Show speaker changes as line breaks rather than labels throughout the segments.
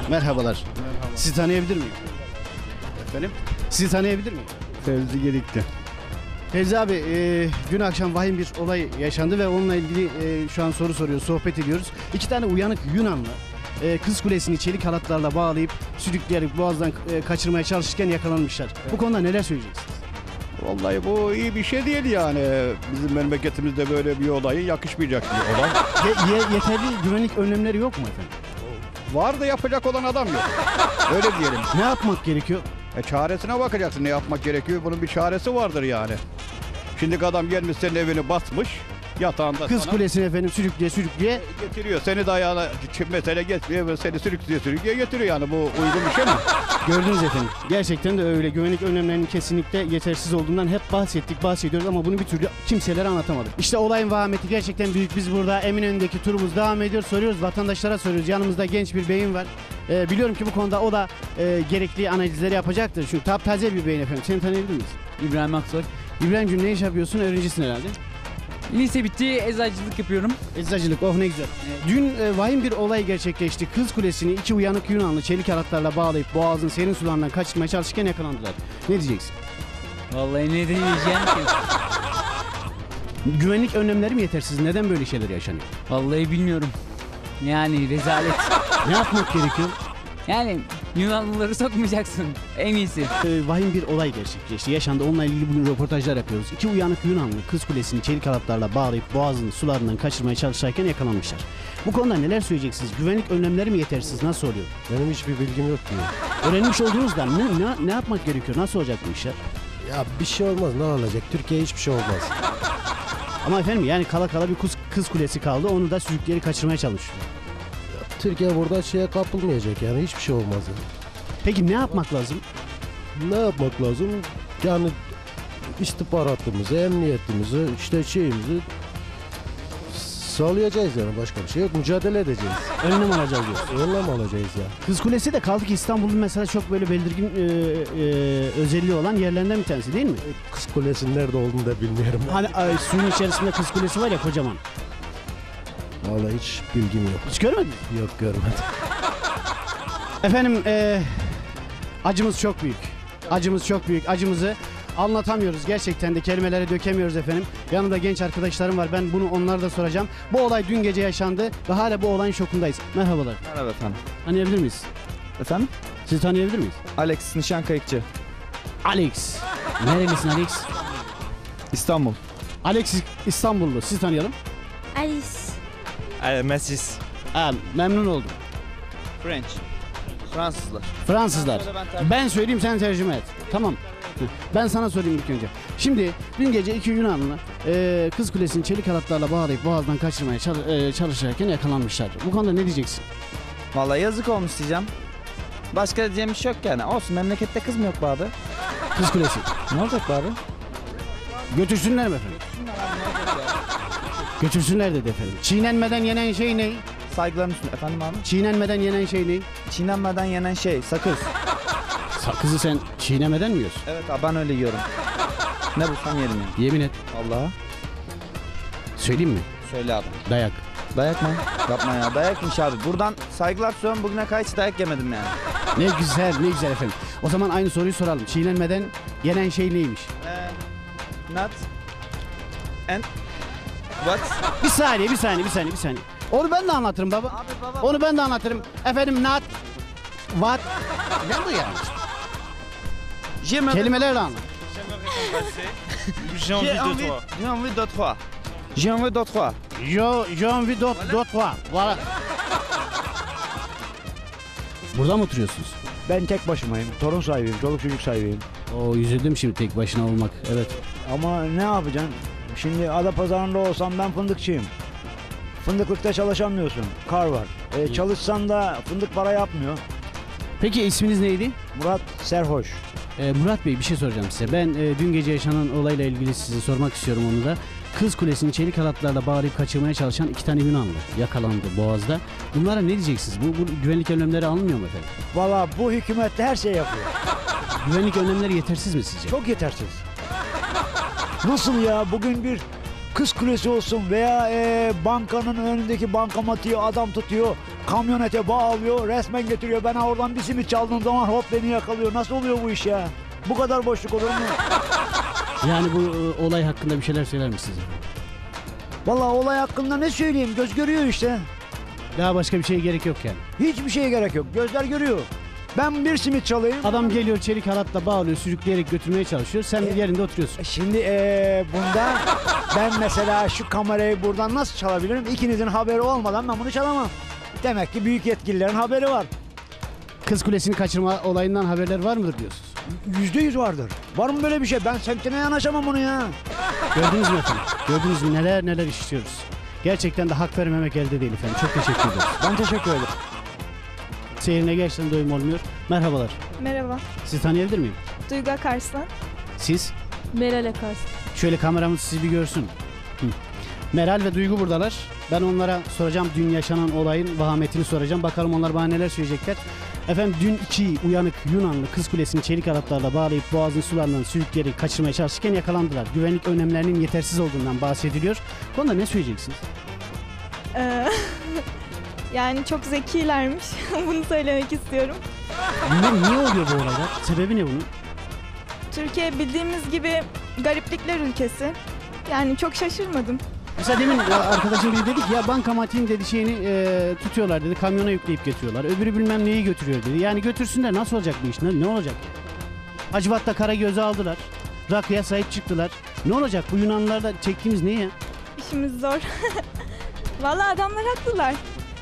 Merhabalar. Sizi tanıyabilir miyim? Efendim? Sizi tanıyabilir miyim?
Fevzi Gedik'ti.
Fevzi abi, dün akşam vahim bir olay yaşandı ve onunla ilgili şu an soru soruyoruz, sohbet ediyoruz. İki tane uyanık Yunanlı Kız Kulesi'ni çelik halatlarla bağlayıp sürükleyerek boğazdan kaçırmaya çalışırken yakalanmışlar. Bu konuda neler söyleyeceksiniz?
Vallahi bu iyi bir şey değil yani. Bizim memleketimizde böyle bir olaya yakışmayacak bir olay.
Yeterli güvenlik önlemleri yok mu efendim?
Var da yapacak olan adam yok. Öyle diyelim.
Ne yapmak gerekiyor?
Çaresine bakacaksın, ne yapmak gerekiyor. Bunun bir çaresi vardır yani. Şimdi adam gelmiş senin evini basmış. Yatağında
Kız
sana
Kulesi'ni efendim sürükleye
getiriyor. Seni de ayağına mesele getiriyor ve seni sürükleye getiriyor yani. Bu uygun bir şey mi?
gördünüz efendim. Gerçekten de öyle. Güvenlik önlemlerinin kesinlikle yetersiz olduğundan hep bahsediyoruz ama bunu bir türlü kimselere anlatamadık. İşte olayın vahameti gerçekten büyük. Biz burada Eminönü'ndeki turumuz devam ediyor. Soruyoruz, vatandaşlara soruyoruz. Yanımızda genç bir beyin var. Biliyorum ki bu konuda o da gerekli analizleri yapacaktır. Çünkü taptaze bir beyin efendim. Seni tanıyabilir miyiz?
İbrahim Aksoy.
İbrahim'cim, ne iş yapıyorsun? Öğrencisin herhalde.
Lise bitti, eczacılık yapıyorum.
Eczacılık, oh ne güzel.
Evet.
Dün vahim bir olay gerçekleşti. Kız Kulesi'ni iki uyanık Yunanlı çelik halatlarla bağlayıp boğazın serin sularından kaçırmaya çalışırken yakalandılar. Ne diyeceksin?
Vallahi ne diyeceğim ki?
Güvenlik önlemleri mi yetersiz? Neden böyle şeyler yaşanıyor?
Vallahi bilmiyorum. Yani rezalet.
Ne yapmak gerekiyor?
Yani Yunanlıları sokmayacaksın. En iyisi.
Vahim bir olay gerçekleşti. Yaşandı. Onunla ilgili bugün röportajlar yapıyoruz. İki uyanık Yunanlı Kız Kulesi'ni çelik halatlarla bağlayıp boğazın sularından kaçırmaya çalışırken yakalanmışlar. Bu konuda neler söyleyeceksiniz? Güvenlik önlemleri mi yetersiz? Nasıl oluyor?
Benim hiçbir bilgim yok diyor.
Öğrenmiş olduğunuzda ne yapmak gerekiyor? Nasıl olacak bu işler?
Ya bir şey olmaz, ne olacak? Türkiye hiçbir şey olmaz.
Ama efendim yani kala bir Kız Kulesi kaldı. Onu da sürükleyerek kaçırmaya çalışıyor.
Türkiye burada şeye kapılmayacak yani, hiçbir şey olmaz. Yani.
Peki ne yapmak lazım?
Ne yapmak lazım? Yani istihbaratımızı, emniyetimizi, işte şeyimizi sağlayacağız yani, başka bir şey yok. Mücadele edeceğiz.
Önlem alacağız diyor.
Önlem alacağız ya.
Kız Kulesi de kaldı ki İstanbul'un mesela çok böyle belirgin özelliği olan yerlerinden bir tanesi değil mi?
Kız Kulesi'nin nerede olduğunu da bilmiyorum.
Hani suyun içerisinde Kız Kulesi var ya, kocaman.
Vallahi hiç bilgim yok.
Hiç görmedin mi?
Yok, görmedim.
Efendim acımız çok büyük. Acımız çok büyük. Acımızı anlatamıyoruz. Gerçekten de kelimelere dökemiyoruz efendim. Yanımda genç arkadaşlarım var. Ben bunu onlara da soracağım. Bu olay dün gece yaşandı ve hala bu olayın şokundayız. Merhabalar.
Merhaba efendim.
Tanıyabilir miyiz?
Efendim?
Sizi tanıyabilir miyiz?
Alex Nişan Kayıkçı.
Alex. Nerelisin Alex?
İstanbul.
Alex İstanbullu. Sizi tanıyalım.
Messis.
Memnun oldum.
French. Fransızlar.
Fransızlar. Ben söyleyeyim, sen tercüme et. Tamam. Ben sana sorayım ilk önce. Şimdi dün gece iki Yunanlı Kız Kulesi'ni çelik halatlarla bağlayıp boğazdan kaçırmaya çalışırken yakalanmışlar. Bu konuda ne diyeceksin?
Vallahi yazık olmuş diyeceğim. Başka diyeceğim bir şey yok yani. Olsun, memlekette kız mı yok be abi?
Kız Kulesi.
Ne olacak be abi?
Götürsünler mi efendim? Götürsünler dedi efendim. Çiğnenmeden yenen şey ne?
Saygıların üstüne. Efendim abi?
Çiğnenmeden yenen şey ne?
Çiğnenmeden yenen şey sakız.
Sakızı sen çiğnemeden mi yiyorsun?
Evet abi, ben öyle yiyorum. Ne bulsam yerim yani.
Yemin et.
Allah'a.
Söyleyeyim mi?
Söyle abi.
Dayak.
Dayak mı? Yapma ya. Dayakmış abi. Buradan saygılar sunuyorum. Bugüne kadar hiç dayak yemedim yani.
Ne güzel, ne güzel efendim. O zaman aynı soruyu soralım. Çiğnenmeden yenen şey neymiş?
Not. And. What?
Bir saniye. Onu ben de anlatırım baba.
Abi baba.
Onu ben de anlatırım. Efendim not. What? Ne bu yani? Kelimelerle anlat.
J'ai envie de trois. J'ai envie de trois.
J'ai envie d'autre. Voilà. Burada mı oturuyorsunuz?
Ben tek başımayım. Torun sahibiyim, çoluk çocuk sahibiyim.
Oo, üzüldüm şimdi tek başına olmak. Evet.
Ama ne yapacaksın? Şimdi Adapazarı'nda olsam ben fındıkçıyım. Fındıklıkta çalışamıyorsun. Kar var. Çalışsan da fındık para yapmıyor.
Peki isminiz neydi?
Murat Serhoş.
Murat Bey, bir şey soracağım size. Ben dün gece yaşanan olayla ilgili size sormak istiyorum onu da. Kız Kulesi'ni çelik halatlarla bağlayıp kaçırmaya çalışan iki tane Yunanlı yakalandı Boğaz'da. Bunlara ne diyeceksiniz? Bu güvenlik önlemleri alınmıyor mu efendim?
Valla bu hükümet her şey yapıyor.
Güvenlik önlemleri yetersiz mi sizce?
Çok yetersiz. Nasıl ya? Bugün bir Kız Kulesi olsun veya bankanın önündeki bankamatiği adam tutuyor. kamyonete bağlıyor, resmen getiriyor. Ben oradan bir simit çaldığım zaman hop beni yakalıyor. Nasıl oluyor bu iş ya? Bu kadar boşluk olur mu?
Yani bu olay hakkında bir şeyler söyler misiniz?
Vallahi olay hakkında ne söyleyeyim? Göz görüyor işte.
Daha başka bir şeye gerek yok yani.
Hiçbir şeye gerek yok. Gözler görüyor. Ben bir simit çalayım.
Adam geliyor çelik halatla bağlıyor, sürükleyerek götürmeye çalışıyor. Sen yerinde oturuyorsun.
Şimdi bunda ben mesela şu kamerayı buradan nasıl çalabilirim? İkinizin haberi olmadan ben bunu çalamam. Demek ki büyük yetkililerin haberi var.
Kız Kulesi'ni kaçırma olayından haberler var mıdır diyorsunuz?
%100 vardır. Var mı böyle bir şey? Ben semtine yanaşamam bunu ya.
Gördünüz mü efendim? Gördünüz mü neler işliyoruz. Gerçekten de hak vermemek elde değil efendim. Çok teşekkür ederiz.
Ben teşekkür ederim.
Seyrine gerçekten doyum olmuyor. Merhabalar.
Merhaba,
Sizi tanıyabilir miyim?
Duygu Akarslan.
Siz?
Meral Akarslan.
Şöyle kameramız sizi bir görsün. Hı. Meral ve Duygu buradalar. Ben onlara soracağım dün yaşanan olayın vahametini soracağım. Bakalım onlar bana neler söyleyecekler. Efendim dün iki uyanık Yunanlı Kız Kulesi'ni çelik halatlarla bağlayıp boğazın sularından sürükleyerek kaçırmaya çalışırken yakalandılar. Güvenlik önlemlerinin yetersiz olduğundan bahsediliyor. Bu konuda ne söyleyeceksiniz?
Yani çok zekilermiş. Bunu söylemek istiyorum.
Niye oluyor bu olaylar? Sebebi ne bunun?
Türkiye bildiğimiz gibi gariplikler ülkesi. Yani çok şaşırmadım.
Mesela demin arkadaşım biri dedi ki ya bankamatiğin dedi şeyini tutuyorlar dedi, kamyona yükleyip getiriyorlar. Öbürü bilmem neyi götürüyor dedi. Yani götürsünler, nasıl olacak bu iş? Ne olacak? Hacivat'ta Karagöz'ü aldılar. Rakıya sahip çıktılar. Ne olacak? Bu Yunanlılarda çektiğimiz ne ya?
İşimiz zor. Vallahi adamlar haklılar.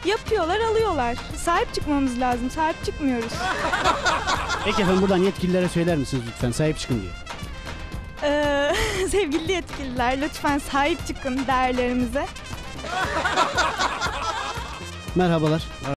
Yapıyorlar, alıyorlar. Sahip çıkmamız lazım. Sahip çıkmıyoruz.
Peki efendim buradan yetkililere söyler misiniz lütfen sahip çıkın diye?
Sevgili yetkililer, lütfen sahip çıkın değerlerimize.
Merhabalar.